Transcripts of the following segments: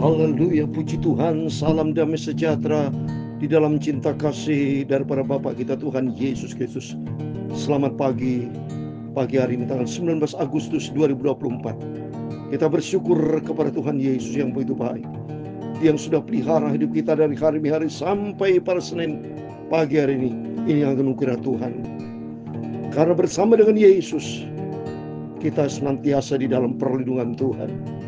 Haleluya, puji Tuhan, salam damai sejahtera di dalam cinta kasih daripada Bapa kita Tuhan Yesus Kristus. Selamat pagi hari ini tanggal 19 Agustus 2024. Kita bersyukur kepada Tuhan Yesus yang begitu baik, yang sudah pelihara hidup kita dari hari sampai pada Senin pagi hari ini. Ini yang anugerah Tuhan. Karena bersama dengan Yesus, kita senantiasa di dalam perlindungan Tuhan.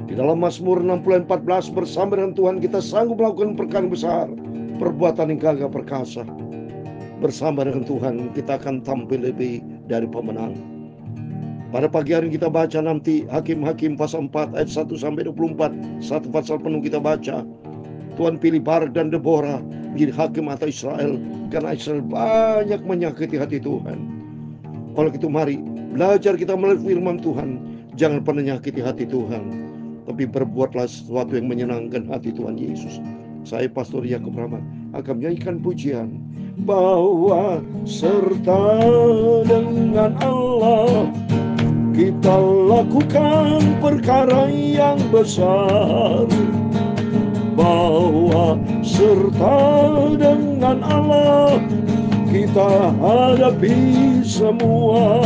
Di dalam Mazmur 60:14, bersama dengan Tuhan kita sanggup melakukan perkara besar, perbuatan yang gagah perkasa. Bersama dengan Tuhan kita akan tampil lebih dari pemenang. Pada pagi hari kita baca nanti Hakim-Hakim pasal 4 ayat 1-24. Satu pasal penuh kita baca. Tuhan pilih Barak dan Deborah menjadi hakim atas Israel, karena Israel banyak menyakiti hati Tuhan. Oleh itu mari belajar kita melalui firman Tuhan. Jangan pernah nyakiti hati Tuhan, tapi berbuatlah sesuatu yang menyenangkan hati Tuhan Yesus. Saya Pastor Yakub Rahman akan menyanyikan pujian. Bahwa serta dengan Allah kita lakukan perkara yang besar. Bahwa serta dengan Allah kita hadapi semua.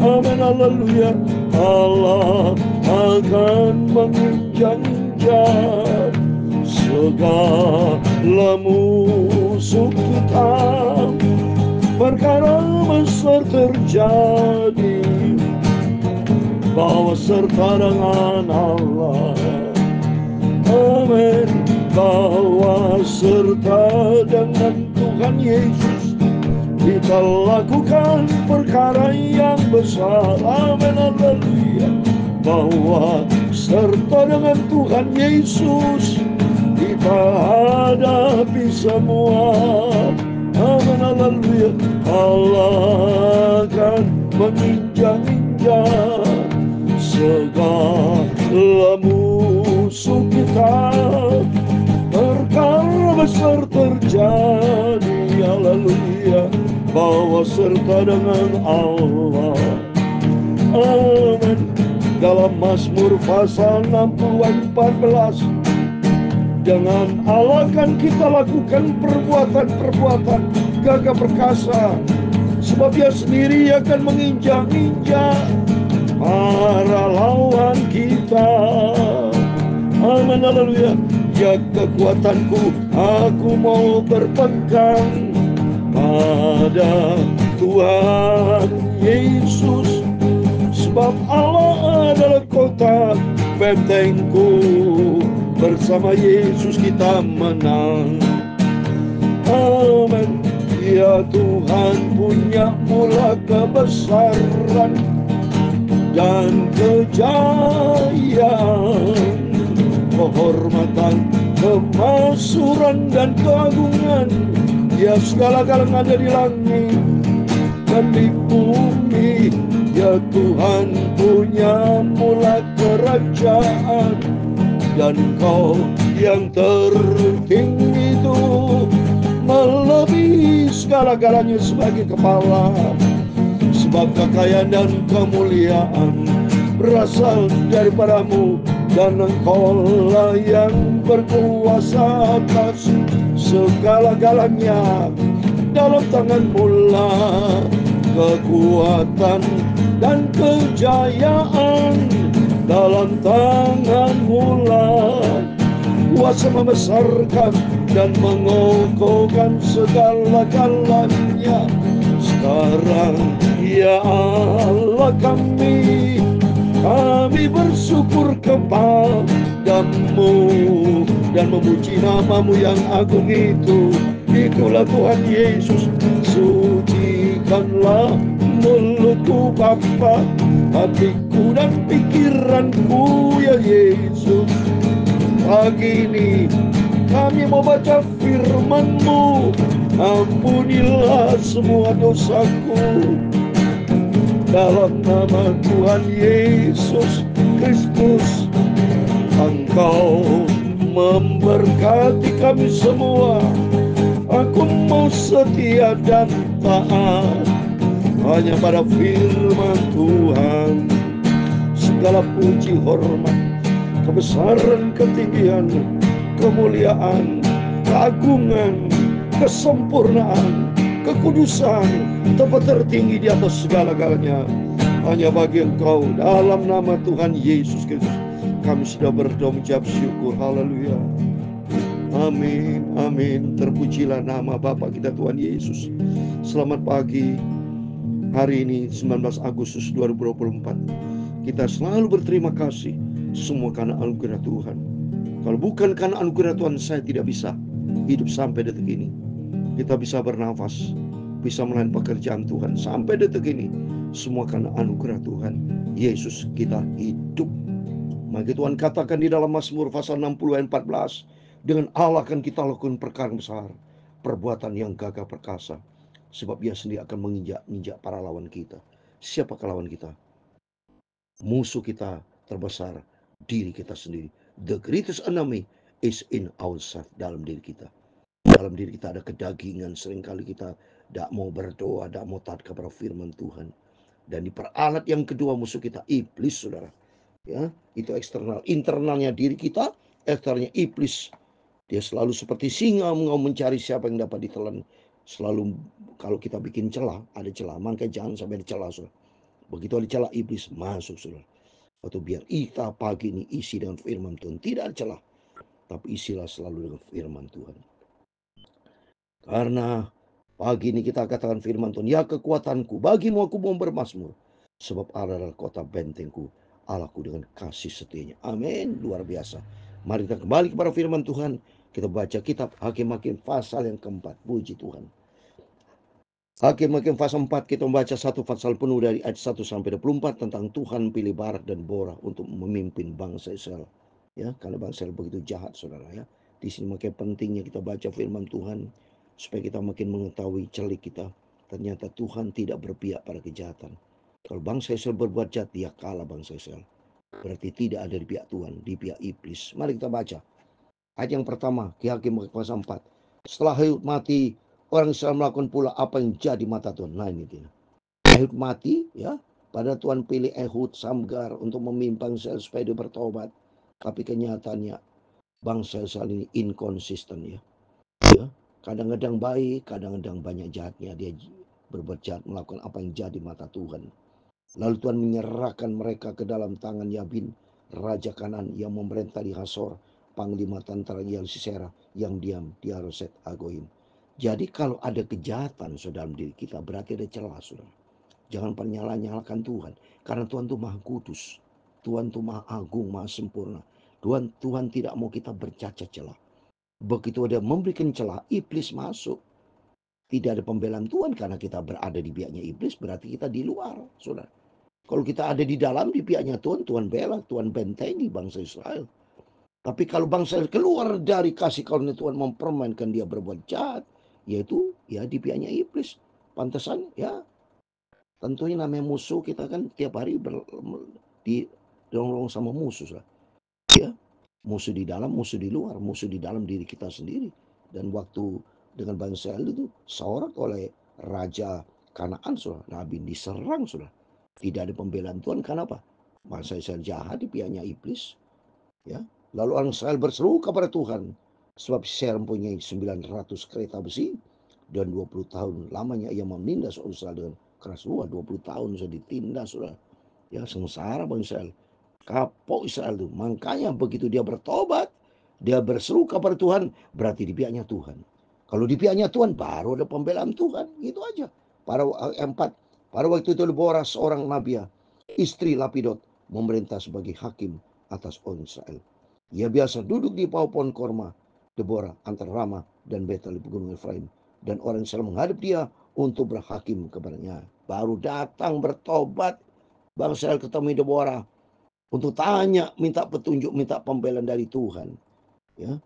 Amin, haleluya. Allah akan menginjak-injak segala musuh kita. Perkara besar terjadi, bahwa serta dengan Allah. Amin. Bahwa serta dengan Tuhan Yesus kita lakukan perkara yang besar. Amin, haleluya. Bahwa serta dengan Tuhan Yesus kita hadapi semua. Amin, haleluya. Allah akan menginjak-injak segala musuh kita. Perkara besar terjadi, haleluya. Bahwa serta dengan Allah. Amin. Dalam Mazmur pasal 60:14, dengan Allah kan kita lakukan perbuatan-perbuatan gagah perkasa, sebab Dia sendiri akan menginjak-injak para lawan kita. Amin, haleluya. Ya kekuatanku, aku mau berpegang pada Tuhan Yesus, sebab Allah adalah kota bentengku. Bersama Yesus kita menang. Amin. Ya Tuhan, punya mula kebesaran dan kejayaan, kehormatan, kemasyhuran dan keagungan. Ya segala-galanya ada di langit dan di bumi. Ya Tuhan, punya mula kerajaan, dan Kau yang tertinggi itu melebihi segala-galanya sebagai kepala. Sebab kekayaan dan kemuliaan berasal daripadamu, dan Engkaulah yang berkuasa atas segala-galanya. Dalam tangan-Mu lah kekuatan dan kejayaan, dalam tangan-Mu lah kuasa membesarkan dan mengokohkan segala-galanya. Sekarang ya Allah kami bersyukur kepadamu dan memuji nama-Mu yang agung itu. Itulah Tuhan Yesus. Sucikanlah mulutku Bapa, hatiku dan pikiranku ya Yesus. Pagi ini kami mau baca firman-Mu. Ampunilah semua dosaku, dalam nama Tuhan Yesus Kristus. Engkau memberkati kami semua. Aku mau setia dan taat hanya pada firman Tuhan. Segala puji hormat kebesaran, ketinggian, kemuliaan, keagungan, kesempurnaan, kekudusan, tempat tertinggi di atas segala-galanya hanya bagi Engkau. Dalam nama Tuhan Yesus Kristus kami sudah berdoa menjawab syukur. Haleluya. Amin, amin. Terpujilah nama Bapa kita Tuhan Yesus. Selamat pagi. Hari ini 19 Agustus 2024. Kita selalu berterima kasih semua karena anugerah Tuhan. Kalau bukan karena anugerah Tuhan, saya tidak bisa hidup sampai detik ini. Kita bisa bernafas, bisa melayani pekerjaan Tuhan sampai detik ini. Semua karena anugerah Tuhan Yesus kita hidup. Maka Tuhan katakan di dalam Mazmur pasal 60 ayat 14, dengan Allah akan kita lakukan perkara besar, perbuatan yang gagah perkasa, sebab Dia sendiri akan menginjak para lawan kita. Siapakah lawan kita? Musuh kita terbesar diri kita sendiri. The greatest enemy is in ourselves, dalam diri kita. Dalam diri kita ada kedagingan. Seringkali kita tidak mau berdoa, tidak mau taat kepada firman Tuhan. Dan diperalat yang kedua musuh kita, iblis, saudara. Ya, itu eksternal. Internalnya diri kita, eksternalnya iblis. Dia selalu seperti singa mau mencari siapa yang dapat ditelan. Selalu kalau kita bikin celah, ada celah. Makanya jangan sampai ada celah, saudara. Begitu ada celah, iblis masuk, saudara. Atau biar kita pagi ini isi dengan firman Tuhan. Tidak ada celah, tapi isilah selalu dengan firman Tuhan. Karena pagi ini kita katakan firman Tuhan, ya kekuatanku, bagimu aku mau bermazmur, sebab Allah adalah kota bentengku, Allahku dengan kasih setianya. Amin. Luar biasa. Mari kita kembali kepada firman Tuhan. Kita baca kitab Hakim-Hakim pasal yang keempat. Puji Tuhan. Hakim-Hakim pasal 4, kita membaca satu pasal penuh dari ayat 1 sampai 24 tentang Tuhan pilih Barak dan Borah untuk memimpin bangsa Israel. Ya, karena bangsa Israel begitu jahat, saudara, ya. Di sini makin pentingnya kita baca firman Tuhan supaya kita makin mengetahui celik kita. Ternyata Tuhan tidak berpihak pada kejahatan. Kalau bangsa Israel berbuat jahat, dia kalah bangsa Israel. Berarti tidak ada di pihak Tuhan, di pihak iblis. Mari kita baca. Ayat yang pertama, Hakim pasal 4. Setelah Ehud mati, orang Israel melakukan pula apa yang jadi mata Tuhan. Nah ini dia. Ehud mati, ya. Pada Tuhan pilih Ehud Samgar untuk memimpin Israel supaya dia bertobat. Tapi kenyataannya bangsa Israel ini inkonsisten, ya. Kadang-kadang baik, kadang-kadang banyak jahatnya. Dia berbuat jahat, melakukan apa yang jadi mata Tuhan. Lalu Tuhan menyerahkan mereka ke dalam tangan Yabin, raja Kanan yang memerintah di Hasor, panglima tentara Sisera yang diam di Haroset Agoim. Jadi kalau ada kejahatan dalam diri kita, berarti ada celah, saudara. Jangan pernah nyalakan Tuhan, karena Tuhan itu maha kudus. Tuhan itu maha agung, maha sempurna. Tuhan tidak mau kita bercacat celah. Begitu dia memberikan celah, iblis masuk. Tidak ada pembelaan Tuhan karena kita berada di pihaknya iblis, berarti kita di luar, saudara. Kalau kita ada di dalam di pihaknya Tuhan, Tuhan bela, Tuhan bentengi bangsa Israel. Tapi kalau bangsa Israel keluar dari kasih karunia Tuhan, mempermainkan dia berbuat jahat, yaitu ya di pihaknya iblis. Pantesan ya, tentunya namanya musuh kita kan tiap hari didorong sama musuh, ya. Musuh di dalam, musuh di luar, musuh di dalam diri kita sendiri. Dan waktu dengan bangsa Israel itu seorang oleh raja Kanaan, saudara, Nabi diserang, saudara. Tidak ada pembelaan Tuhan, kenapa? Bangsa Israel jahat di pihaknya iblis, ya. Lalu orang Israel berseru kepada Tuhan, sebab Israel mempunyai 900 kereta besi dan 20 tahun lamanya ia menindas orang Israel dengan keras. 20 tahun sudah ditindas, saudara. Ya, sengsara bangsa Israel. Kapok Israel itu. Makanya begitu dia bertobat, dia berseru kepada Tuhan, berarti di pihaknya Tuhan. Kalau di pihaknya Tuhan, baru ada pembelaan Tuhan. Gitu aja. Pada waktu itu Deborah seorang nabi, istri Lapidot, memerintah sebagai hakim atas orang Israel. Ia biasa duduk di bawah pohon korma Deborah antara Ramah dan Betel di pegunungan Efraim. Dan orang Israel menghadap dia untuk berhakim kepadanya. Baru datang bertobat, bangsa Israel ketemu Deborah untuk tanya, minta petunjuk, minta pembelaan dari Tuhan. Ya.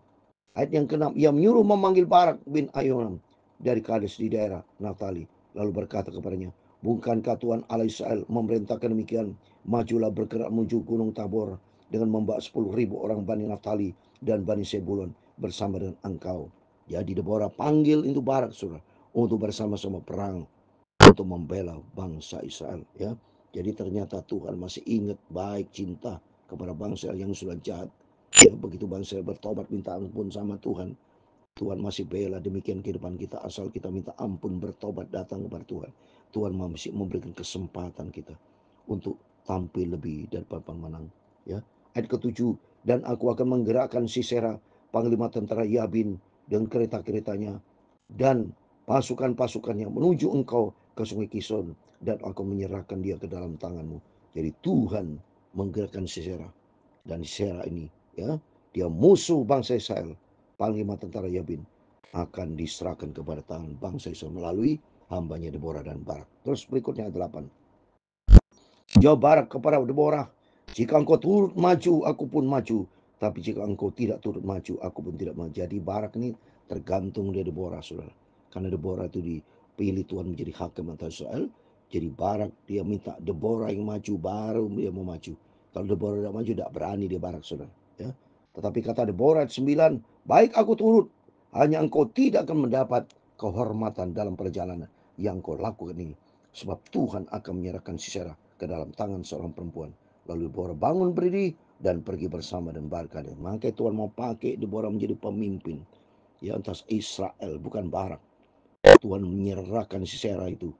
Ayat yang ke-6, ia menyuruh memanggil Barak bin Ayonam dari Kades di daerah Naftali, lalu berkata kepadanya, bukankah Tuhan Allah Israel memerintahkan demikian, majulah bergerak menuju gunung Tabor dengan membawa 10.000 orang Bani Naftali dan Bani Sebulon bersama dengan engkau. Jadi Deborah panggil itu Barak, saudara, untuk bersama-sama perang untuk membela bangsa Israel, ya. Jadi ternyata Tuhan masih ingat baik cinta kepada bangsa yang sudah jahat. Ya, begitu bangsa bertobat minta ampun sama Tuhan, Tuhan masih bela demikian kehidupan kita asal kita minta ampun, bertobat, datang kepada Tuhan. Tuhan masih memberikan kesempatan kita untuk tampil lebih daripada pemenang. Ya, ayat ke-7, dan aku akan menggerakkan Sisera, panglima tentara Yabin, dan kereta-keretanya dan pasukan-pasukannya menuju engkau ke sungai Kison, dan aku menyerahkan dia ke dalam tanganmu. Jadi Tuhan menggerakkan Sisera, dan Sisera ini, ya, dia musuh bangsa Israel, panglima tentara Yabin, akan diserahkan kepada tangan bangsa Israel melalui hambanya Deborah dan Barak. Terus berikutnya 8. Jawab Barak kepada Deborah, jika engkau turut maju, aku pun maju. Tapi jika engkau tidak turut maju, aku pun tidak maju. Jadi Barak ini tergantung dari Deborah, saudara. Karena Deborah itu dipilih Tuhan menjadi hakim atas Israel. Jadi Barak dia minta Deborah yang maju, baru dia mau maju. Kalau Deborah tidak maju, tidak berani dia Barak, saudara. Ya. Tetapi kata Deborah 9, baik aku turut, hanya engkau tidak akan mendapat kehormatan dalam perjalanan yang kau lakukan ini. Sebab Tuhan akan menyerahkan Sisera ke dalam tangan seorang perempuan. Lalu Deborah bangun berdiri dan pergi bersama dan berkata, makanya Tuhan mau pakai Deborah menjadi pemimpin ya atas Israel, bukan Barak. Tuhan menyerahkan Sisera itu,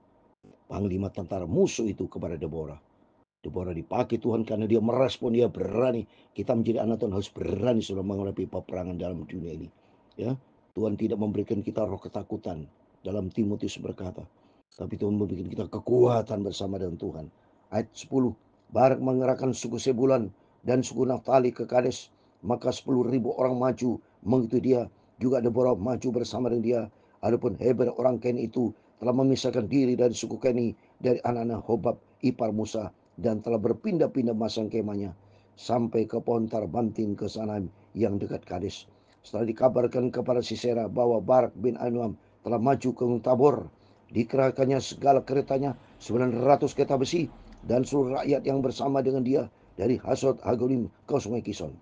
panglima tentara musuh itu, kepada Deborah. Deborah dipakai Tuhan karena dia merespon, dia berani. Kita menjadi anak Tuhan harus berani sudah menghadapi peperangan dalam dunia ini. Ya, Tuhan tidak memberikan kita roh ketakutan. Dalam Timotius berkata, tapi Tuhan memberikan kita kekuatan bersama dengan Tuhan. Ayat 10, Barak mengerahkan suku Sebulan dan suku Naftali ke Kades, maka 10.000 orang maju mengikuti dia. Juga Deborah maju bersama dengan dia. Adapun Heber orang Ken itu telah memisahkan diri dari suku Keni, dari anak-anak Hobab ipar Musa, dan telah berpindah-pindah masang kemahnya sampai ke pohon Tarbantin ke Sanaim yang dekat Kades. Setelah dikabarkan kepada Sisera bahwa Barak bin Anuam telah maju ke Gunung Tabor, dikerahkannya segala keretanya 900 kereta besi dan seluruh rakyat yang bersama dengan dia dari Hasod Hagolim ke sungai Kison.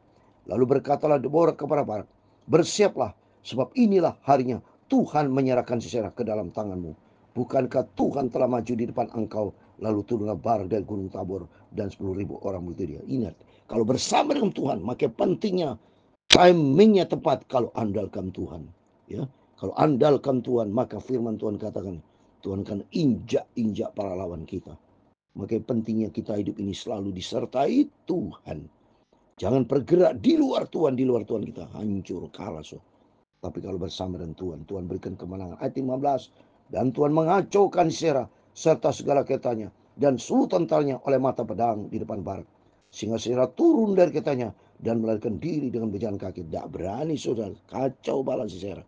Lalu berkatalah Deborah kepada Barak, bersiaplah, sebab inilah harinya Tuhan menyerahkan Sisera ke dalam tanganmu. Bukankah Tuhan telah maju di depan engkau? Lalu turunlah Barak dari gunung Tabor dan 10.000 orang begitu dia. Ingat, kalau bersama dengan Tuhan, maka pentingnya timingnya tepat kalau andalkan Tuhan. Ya, kalau andalkan Tuhan, maka firman Tuhan katakan, Tuhan akan injak-injak para lawan kita. Maka pentingnya kita hidup ini selalu disertai Tuhan. Jangan bergerak di luar Tuhan kita hancur, kalah. So. Tapi kalau bersama dengan Tuhan, Tuhan berikan kemenangan. Ayat 15, dan Tuhan mengacaukan Sisera serta segala ketanya dan seluruh tentaranya oleh mata pedang di depan Barak. Sehingga Sisera turun dari ketanya dan melarikan diri dengan berjalan kaki. Tidak berani, saudara. Kacau balas Sisera.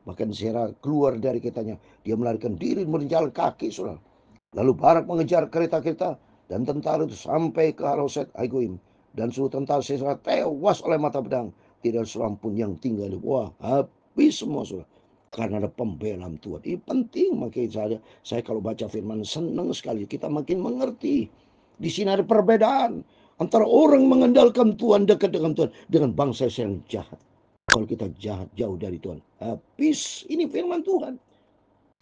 Bahkan Sisera keluar dari ketanya, dia melarikan diri berjalan kaki, saudara. Lalu Barak mengejar kereta-kereta dan tentara itu sampai ke Haroset Hagoim. Dan seluruh tentara Sisera tewas oleh mata pedang. Tidak seorang pun yang tinggal. Wah, habis semua, saudara. Karena ada pembelaan Tuhan. Ini penting. Makanya saya kalau baca firman senang sekali. Kita makin mengerti. Di sini ada perbedaan antara orang mengandalkan Tuhan, dekat dengan Tuhan, dengan bangsa yang jahat. Kalau kita jahat, jauh dari Tuhan, habis. Ini firman Tuhan.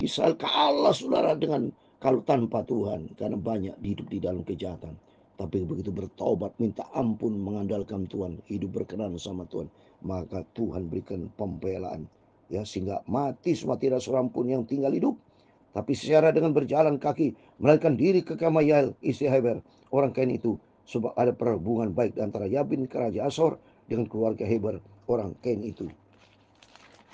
Israel kalah, saudara, dengan kalau tanpa Tuhan, karena banyak hidup di dalam kejahatan. Tapi begitu bertobat, minta ampun, mengandalkan Tuhan, hidup berkenan sama Tuhan, maka Tuhan berikan pembelaan, ya, sehingga mati semua, tidak seorang pun yang tinggal hidup. Tapi secara dengan berjalan kaki melarikan diri ke kemah Yael istri Heber orang Ken itu, sebab ada perhubungan baik antara Yabin kerajaan Asor dengan keluarga Heber orang Ken itu.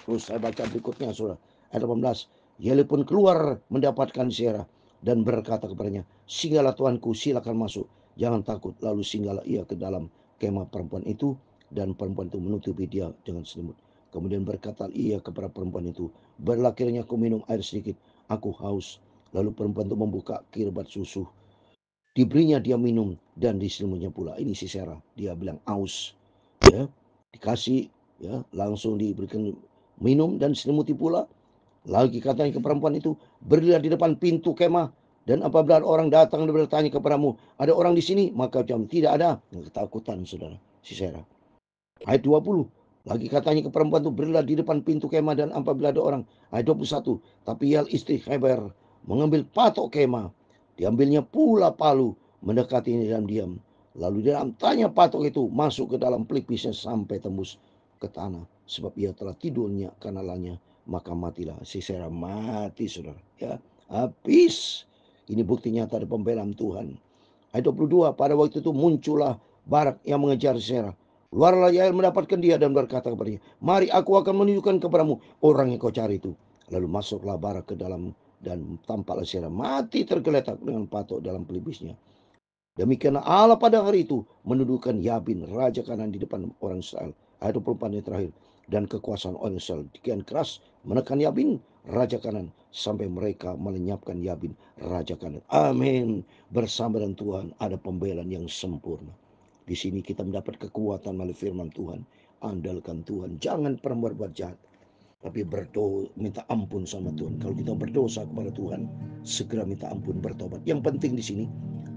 Terus saya baca berikutnya, saudara, ayat 18. Yael pun keluar mendapatkan Sisera dan berkata kepadanya, singgahlah tuanku, silakan masuk, jangan takut. Lalu singgahlah ia ke dalam kemah perempuan itu, dan perempuan itu menutupi dia dengan selimut. Kemudian berkata ia kepada perempuan itu, berilah kiranya aku minum air sedikit, aku haus. Lalu perempuan itu membuka kirbat susu, diberinya dia minum, dan diselimutnya pula. Ini Sisera, dia bilang haus, ya, dikasih, ya, langsung diberikan minum dan selimuti pula. Lagi katanya ke perempuan itu, berdirilah di depan pintu kemah, dan apabila orang datang dan bertanya kepadamu, ada orang di sini, maka jawab, tidak ada. Ketakutan, saudara, Sisera. Ayat 20, lagi katanya ke perempuan itu, berdirilah di depan pintu kemah, dan apabila ada orang. Ayat 21, tapi Yael istri Heber mengambil patok kemah, diambilnya pula palu, mendekati ini dalam diam. Lalu dia tanya patok itu masuk ke dalam pelipisnya sampai tembus ke tanah. Sebab ia telah tidurnya kanalanya. Maka matilah. Sisera mati, saudara. Ya, habis. Ini bukti nyata dari pembelaan Tuhan. Ayat 22. Pada waktu itu muncullah Barak yang mengejar Sisera. Keluarlah Yael mendapatkan dia dan berkata kepadanya, mari aku akan menunjukkan kepadamu orang yang kau cari itu. Lalu masuklah Barak ke dalam dan tampaklah Sisera mati tergeletak dengan patok dalam pelipisnya. Demikianlah Allah pada hari itu menundukkan Yabin, raja Kanan di depan orang Israel. Ayat 24 yang terakhir. Dan kekuasaan orang Israel kian keras menekan Yabin, raja Kanan, sampai mereka melenyapkan Yabin, raja Kanan. Amin. Bersama dengan Tuhan ada pembelaan yang sempurna. Di sini kita mendapat kekuatan melalui firman Tuhan. Andalkan Tuhan. Jangan pernah berbuat jahat, tapi berdoa, minta ampun sama Tuhan. Kalau kita berdosa kepada Tuhan, segera minta ampun, bertobat. Yang penting di sini,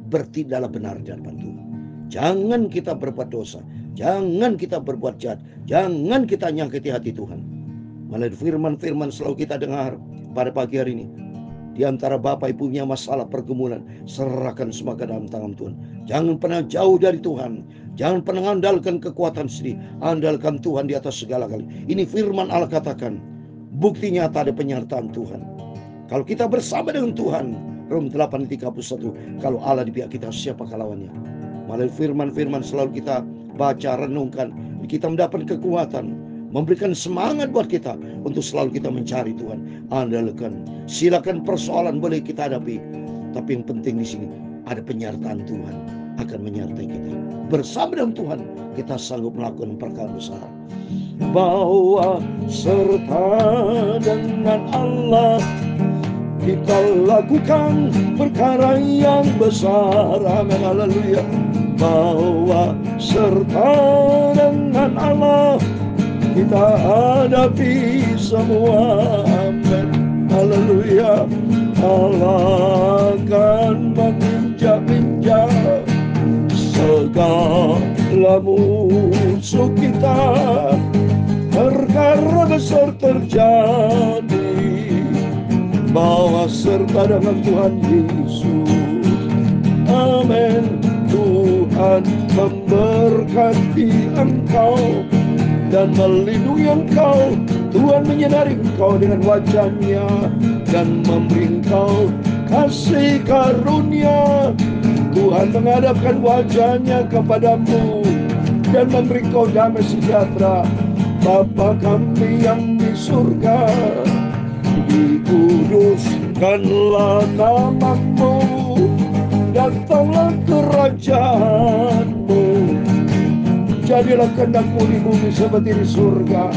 bertindaklah benar di hadapan Tuhan. Jangan kita berbuat dosa, jangan kita berbuat jahat, jangan kita nyakiti hati Tuhan. Melalui firman-firman selalu kita dengar pada pagi hari ini. Di antara bapak ibunya masalah pergumulan, serahkan semua ke dalam tangan Tuhan. Jangan pernah jauh dari Tuhan. Jangan pernah andalkan kekuatan sendiri. Andalkan Tuhan di atas segala kali. Ini firman Allah katakan. Bukti nyata ada penyertaan Tuhan. Kalau kita bersama dengan Tuhan, Rom 8:31, kalau Allah di pihak kita, siapakah lawannya? Melalui firman-firman selalu kita baca, renungkan, kita mendapat kekuatan, memberikan semangat buat kita untuk selalu kita mencari Tuhan. Andalkan. Silakan persoalan boleh kita hadapi, tapi yang penting di sini ada penyertaan Tuhan akan menyertai kita. Bersama dengan Tuhan kita sanggup melakukan perkara besar. Bahwa serta dengan Allah kita lakukan perkara yang besar. Amin, haleluya. Bahwa serta dengan Allah kita hadapi semua. Amin, haleluya. Allah akan menginjak-injak segala musuh kita. Perkara besar terjadi bahwa serta dengan Tuhan Yesus. Amin. Tuhan memberkati engkau dan melindungi engkau. Tuhan menyinari engkau dengan wajah-Nya dan memberi engkau kasih karunia. Tuhan menghadapkan wajah-Nya kepadamu dan memberi engkau damai sejahtera. Bapa kami yang di surga, dikuduskanlah nama-Mu, datanglah kerajaan-Mu. Jadilah kehendak-Mu di bumi seperti di surga.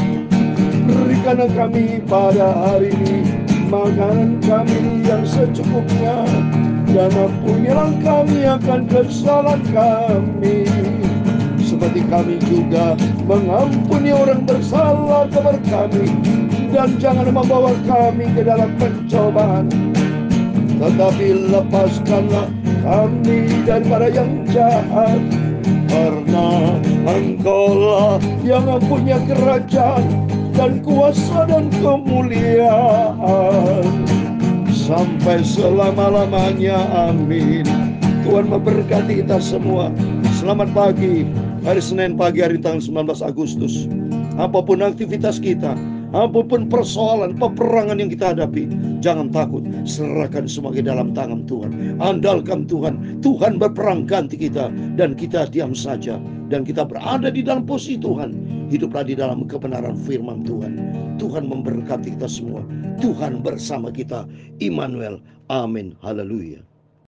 Berikanlah kami pada hari ini makanan kami yang secukupnya, dan ampunilah kami akan kesalahan kami, seperti kami juga mengampuni orang bersalah kepada kami. Dan jangan membawa kami ke dalam pencobaan, tetapi lepaskanlah kami daripada yang jahat. Karena Engkau-lah yang mempunyai kerajaan dan kuasa dan kemuliaan sampai selama-lamanya. Amin. Tuhan memberkati kita semua. Selamat pagi, hari Senin pagi, hari tanggal 19 Agustus. Apapun aktivitas kita, apapun persoalan, peperangan yang kita hadapi, jangan takut. Serahkan semua ke dalam tangan Tuhan. Andalkan Tuhan. Tuhan berperang ganti kita, dan kita diam saja. Dan kita berada di dalam posisi Tuhan. Hiduplah di dalam kebenaran firman Tuhan. Tuhan memberkati kita semua. Tuhan bersama kita. Immanuel. Amin. Haleluya.